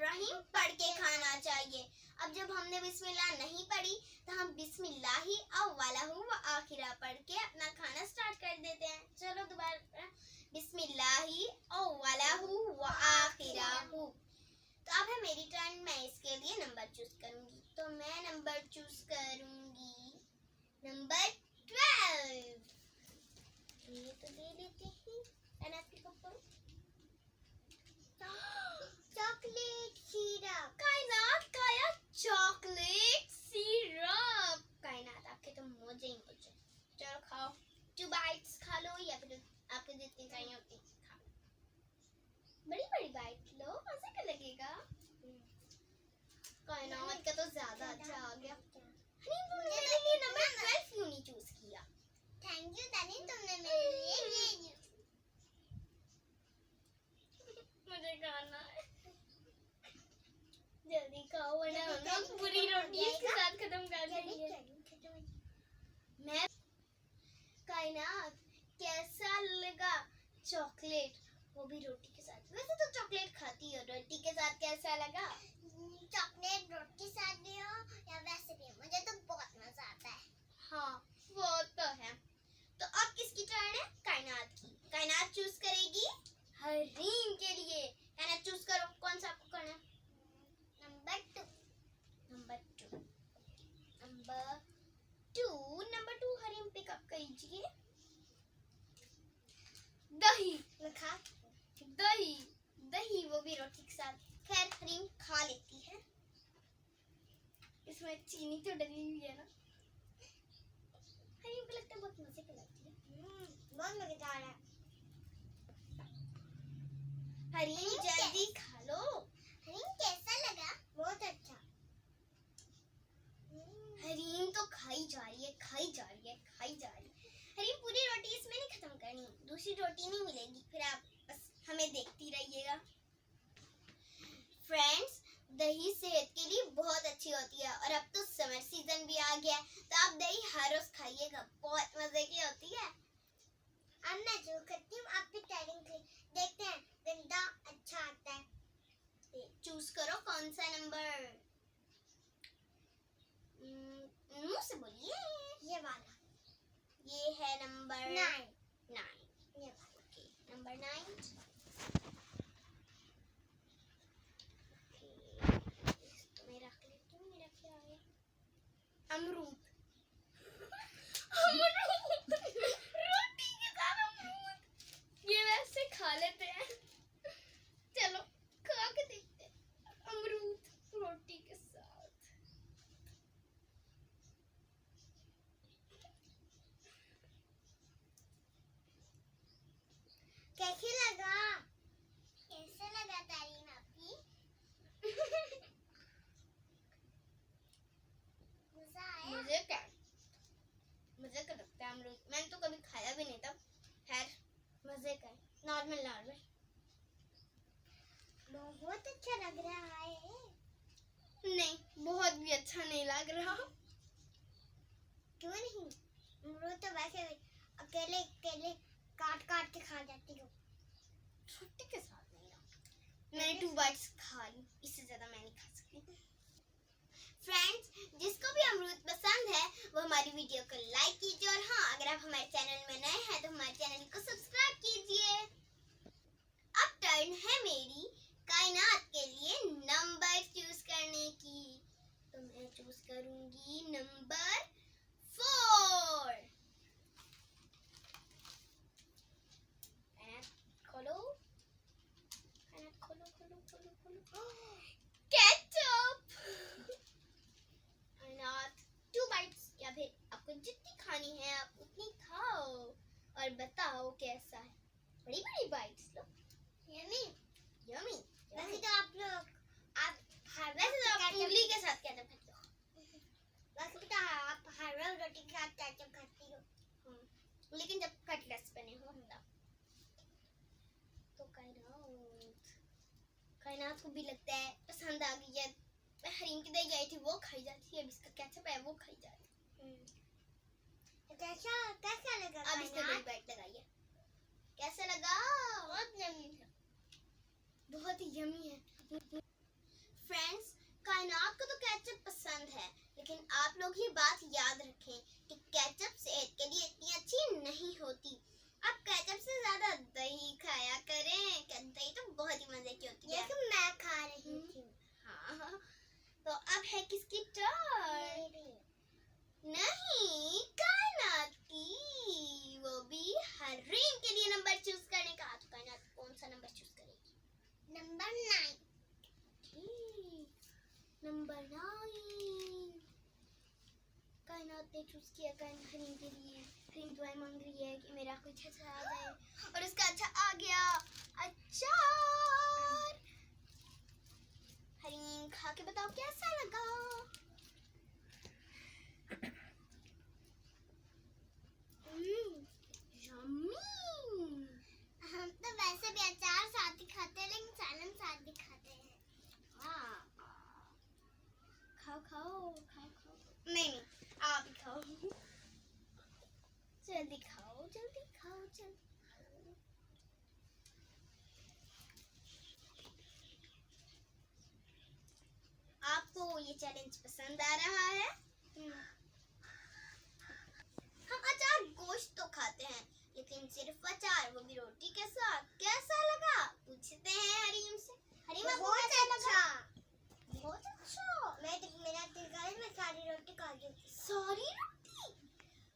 बिस्मिल्लाहिर्रहमानिर्रहीम पढ़ के खाना चाहिए। अब जब हमने बिस्मिल्लाह नहीं पढ़ी तो हम बिस्मिल्लाही अव्वलहु व आखिरा पढ़ के अपना खाना स्टार्ट कर देते हैं। चलो दोबारा, बिस्मिल्लाही अव्वलहु व आखिरहु। तो अब है मेरी टर्न, मैं इसके लिए नंबर चूज करूंगी। तो मैं नंबर चूज करूंगी नंबर 12। ये तो दे देते हैं चॉकलेट सिरप। कायनात खाया चॉकलेट सिरप। कायनात आपके तो मजे ही मजे। चलो खाओ, 2 बाइट्स खा लो या फिर आपको जितनी चाहिए उतनी खा लो। बड़ी बड़ी बाइट लो, मजे का लगेगा। कायनात का तो ज्यादा अच्छा आ गया। हनी तुमने मेरे लिए नंबर 12 क्यों नहीं चूज किया? थैंक यू दानी, तुमने मेरे लिए ये मुझे खाना है। जल्दी खाओ वरना हम पूरी रोटी इसके साथ खत्म कर देंगे। मैं कायनात कैसा लगा चॉकलेट, वो भी रोटी के साथ? वैसे तो चॉकलेट खाती हो, रोटी के साथ कैसा लगा? चॉकलेट रोटी के साथ भी हो या वैसे भी, मुझे तो बहुत मजा आता है। हाँ वो तो है। तो अब किसकी टर्न है? कायनात की। कायनात चूज करेगी हरीम के लिए। कायनात चूज करो, कौन सा आपको करना है? नंबर 2। नंबर 2 हरीम पिकअप कीजिए। दही खा, दही वो भी रोटी के साथ। खैर हरीम खा लेती है, इसमें चीनी तो डली हुई है ना। हरीम को लगता है बहुत मजे की लगती है। बहुत मजेदार है। हरीम जल्दी खा लो। हरीम कैसा लगा? बहुत अच्छा। हरीम तो खाई जा रही है। हरीम पूरी रोटी इसमें नहीं खत्म करनी, दूसरी रोटी नहीं मिलेगी, फिर आप बस हमें देखती रहिएगा। फ्रेंड्स, दही सेहत के लिए बहुत अच्छी होती है और अब तो समर सीजन भी आ गया है, तो आप दही हर रोज खाइएगा, बहुत मजे की होती है। अब मैं जो करती हूँ आपकी टैलेंट देखते हैं, गंदा अच्छा आता है। चूज करो कौन सा नंबर। मुंह से बोलिए। ये वाला। ये है नंबर 9। ये वाला। Okay, number 9। तो मैं रख लेती हूँ। मेरा क्या आ गया? अमरूद। रोटी के साथ अमरूद, ये वैसे खा लेते हैं। चलो खा के देखते हैं अमरूद रोटी के साथ। कैसे लगा? तारीन आपकी? मुझे क्या लगता है अमरूद, मैंने तो कभी खाया भी नहीं था। खैर मजे का, नॉर्मल। बहुत अच्छा लग रहा है। नहीं, बहुत भी अच्छा नहीं लग रहा। क्यों नहीं? अमरूद तो वैसे अकेले काट के खा जाती हूँ, रोटी के साथ नहीं ना। मैंने 2 बाइट्स खा ली, इससे ज्यादा मैं नहीं खा सकती। फ्रेंड्स, जिसको भी अमरूद पसंद है वो हमारी वीडियो को लाइक कीजिए, और हाँ, अगर आप हमारे चैनल में नए हैं तो हमारे चैनल को सब्सक्राइब कीजिए। अब टर्न है मेरी कायनात के लिए नंबर चूज करने की। तो मैं चूज करूंगी नंबर 4। खोलो केचप। 2 बाइट्स, या फिर आपको जितनी खानी है आप उतनी खाओ और बताओ कैसा है। बड़ी बड़ी बाइट्स लो। यम्मी। वैसे तो आप उंगली के साथ केचप खाते हो। वैसे तो आप हर रोज रोटी के साथ केचप खाती हो। लेकिन जब कटलेट्स बने हो तब। तो कायनात को भी लगता है पसंद आ गई है। हरीम की दही आई थी वो खाई जाती है, अब इसका केचप है वो खाई जाती है। कैसा लगा? अब इसको 2 बाइट लगाइए। कैसा लगा? बहुत यम्मी है। बहुत ही यम्मी है। फ्रेंड्स, कायनात को तो केचप पसंद है, लेकिन आप लोग ही बात याद रखें कि केचप सेहत के लिए इतनी अच्छी नहीं होती। आप केचप से ज्यादा दही खाया करें, दही तो बहुत ही मजे की होती है। जैसे मैं खा रही थी। हाँ, तो अब है किसकी टर्न? नहीं, कायनात की, वो भी हरीम के लिए नंबर चूज करने का। तो कायनात कौन सा नंबर चूज करेगी? नंबर 9। नंबर 9 कायनात ने चूज किया हरीम के लिए। हरीम दुआएं मांग रही है कि मेरा कुछ अच्छा आ जाए, और उसका अच्छा आ गया, अचार। हरीम खा के बताओ कैसा लगा? हम तो वैसे भी अचार साथ ही खाते हैं, लेकिन सालन साथ भी खाते हैं। खाओ। नहीं, आप ही खाओ। जल्दी खाओ। आपको ये चैलेंज पसंद आ रहा है? हम अचार गोश्त तो खाते हैं, लेकिन सिर्फ अचार, वो भी रोटी के साथ। कैसा लगा? पूछते हैं हरीम से। हरीम, आपको कैसा लगा? बहुत अच्छा। मेरा दिल कर रहा है मैं सारी रोटी खा लूं। सारी रोटी?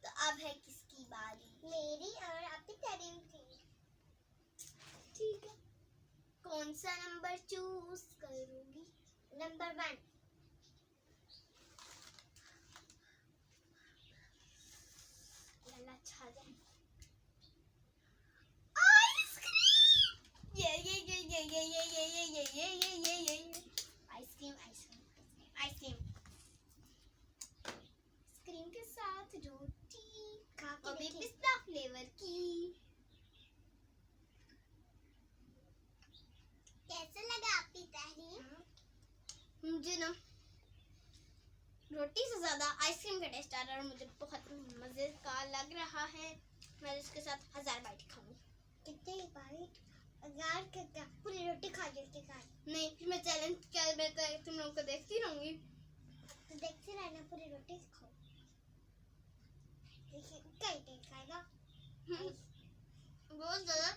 तो अब है किसकी बारी? मेरी और आपकी हरीम की। ठीक है, कौन सा नंबर चूज करोगी? नंबर 1। अच्छा जाए। आइसक्रीम! आइसक्रीम के साथ रोटी, और भी पिस्ता फ्लेवर की। कैसा लगा आपकी तहरीर? मुझे ना रोटी से ज्यादा आइसक्रीम का टेस्ट आ रहा है, और मुझे बहुत मजे का लग रहा है। मैं इसके साथ 1000 बाइट खाऊंगी। कितनी बाइट? 1000 कितना? पूरी रोटी खा लेती खा। नहीं, फिर मैं चैलेंज कर देता है, तुम लोगों को देखती रहूंगी। तो देखते रहना, पूरी रोटी खाओ। कई खाएगा बहुत ज्यादा।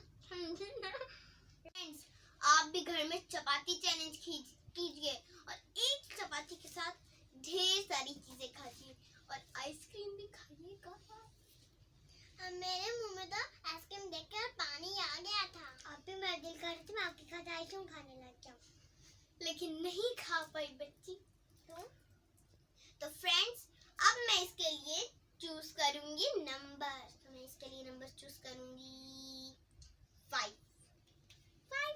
फ्रेंड्स, आप भी घर में चपाती चैलेंज कीजिए, और एक चपाती के साथ ढेर सारी चीजें खाइए, और आइसक्रीम भी खाइएगा। मेरे मुंह में तो आइसक्रीम देखकर पानी आ गया था। आप भी मेरा दिल कर रही थी मैं आपके साथ आइसक्रीम खाने लग जाऊं, लेकिन नहीं खा पाई बच्ची। तो फ्रेंड्स, अब मैं इसके लिए चूज करूंगी नंबर। तो मैं इसके लिए नंबर चूज करूंगी 5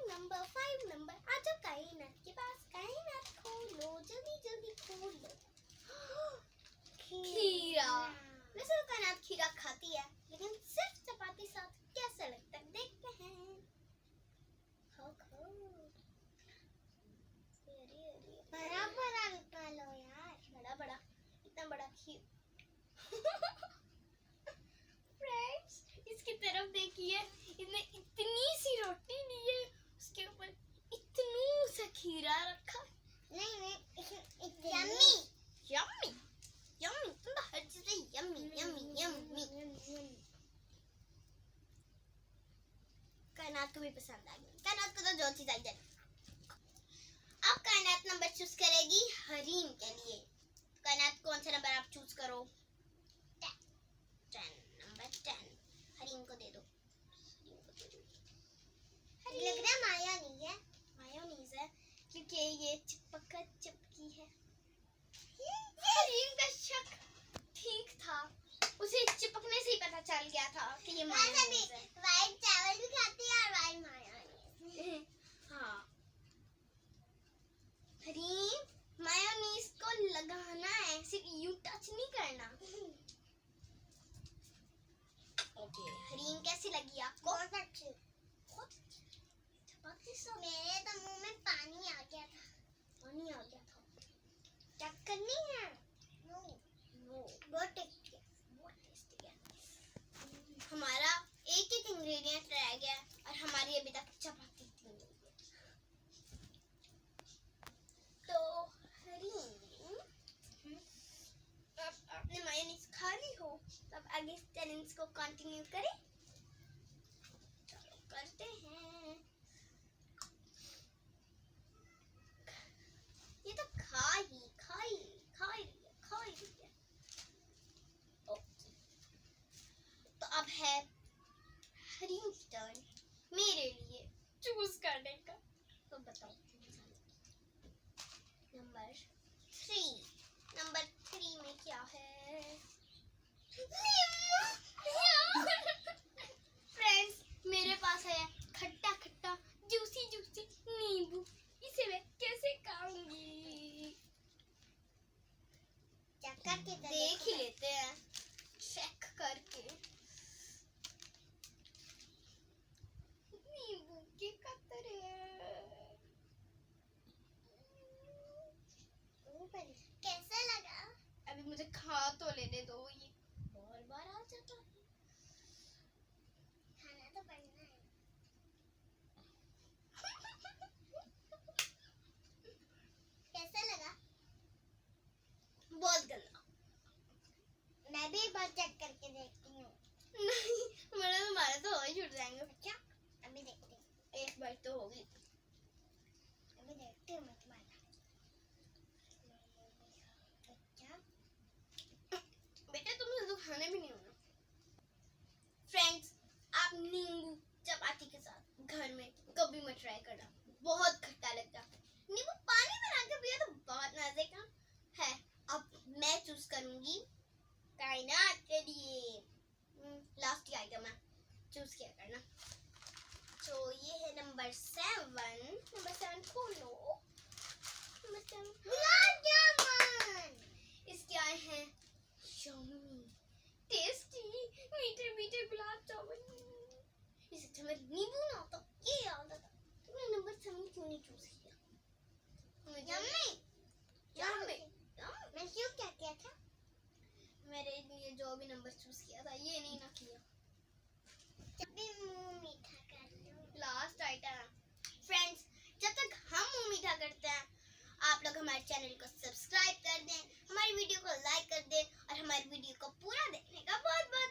नंबर। आ जाओ कायनात के पास। कायनात खोलो, जल्दी खोलो। खीरा। वैसे तो कायनात खीरा खाती है, लेकिन सिर्फ चपाती साथ कैसा लगता है देखते हैं। खाओ। बड़ा निकालो यार। बड़ा इतना बड़ा खीर। फ्रेंड्स, इसकी तरफ देखिए, इसने इतनी सी रोटी ली है, उसके ऊपर इतनी सा खीरा रखा। नहीं, यम्मी। तुम तो हर चीज यम्मी। कायनात को भी पसंद आ गई। कायनात को तो जो चीज आई जाए। अब कायनात नंबर चूज करेगी हरीम के लिए। कायनात कौन सा नंबर आप चूज करो? 10 नंबर 10 हरीम को दे दो। लग रहा है मायोनीज है, क्योंकि ये चिपकी है। हरीम का शक ठीक था, उसे चिपकने से ही पता चल गया था कि ये मायोनीज है। वाइट चावल भी खाती है और वाइट मायोनीज। हाँ, हरीम मायोनीज को लगाना है, सिर्फ यूं टच नहीं करना। ओके, हरीम कैसी लगी आपको? बहुत अच्छी। मेरे तो मुंह में पानी आ गया था। चेक करनी है? नो। बहुत टेस्टी है। हमारा एक इंग्रेडिएंट रह गया, और हमारी अभी तक चपाती नहीं हुई है। तो कंटिन्यू करें? चलो करते हैं। ये तो खा ही रही है। ओके, तो अब है हरीम की टर्न मेरे लिए चूज करने का। तो बताओ नंबर 3 में क्या है? फ्रेंड्स, मेरे पास है खट्टा खट्टा जूसी जूसी नींबू। इसे मैं कैसे खाऊंगी? देख ही लेते हैं, चेक करके। नींबू के कतरे कैसा लगा? अभी मुझे खा तो लेने दो, ये बार आ जाता है। खाना तो पड़ना है। कैसा लगा? बहुत गंदा। मैं भी एक बार चेक करके देखती हूँ। नहीं, हमारे तो हो ही छूट जाएंगे। अच्छा, अभी देखते हैं। एक बार तो होगी। अभी देखती हूँ मैं तुम्हारा। बेटा तुमसे तो खाने भी नहीं होना। फ्रेंड्स, आप नींबू चपाती के साथ घर में कभी मत ट्राई करना, बहुत खट्टा लगता है। नींबू पानी में डाल के पिया तो बहुत मजे का है। अब मैं चूज करूंगी कायनात के लिए लास्ट आइटम है, चूज किया करना। तो ये है नंबर 7 खोलो। नंबर 7 गुलाब जामुन। इसके आए हैं यम्मी टेस्टी मीठे मीठे गुलाब जामुन। इसे अच्छा मैं नींबू ना होता ये याद आता। तुमने नंबर 7 क्यों नहीं चूज किया? यम्मी मैं क्यों क्या किया था? मेरे लिए जो भी नंबर चूज किया था ये नहीं ना किया। अभी मुंह मीठा कर लो। लास्ट आइटम फ्रेंड्स, जब तक हम मुंह मीठा करते हैं आप लोग हमारे चैनल को सब्सक्राइब कर दें, हमारी वीडियो को लाइक कर दें और हमारी वीडियो को पूरा देखने का बहुत बहुत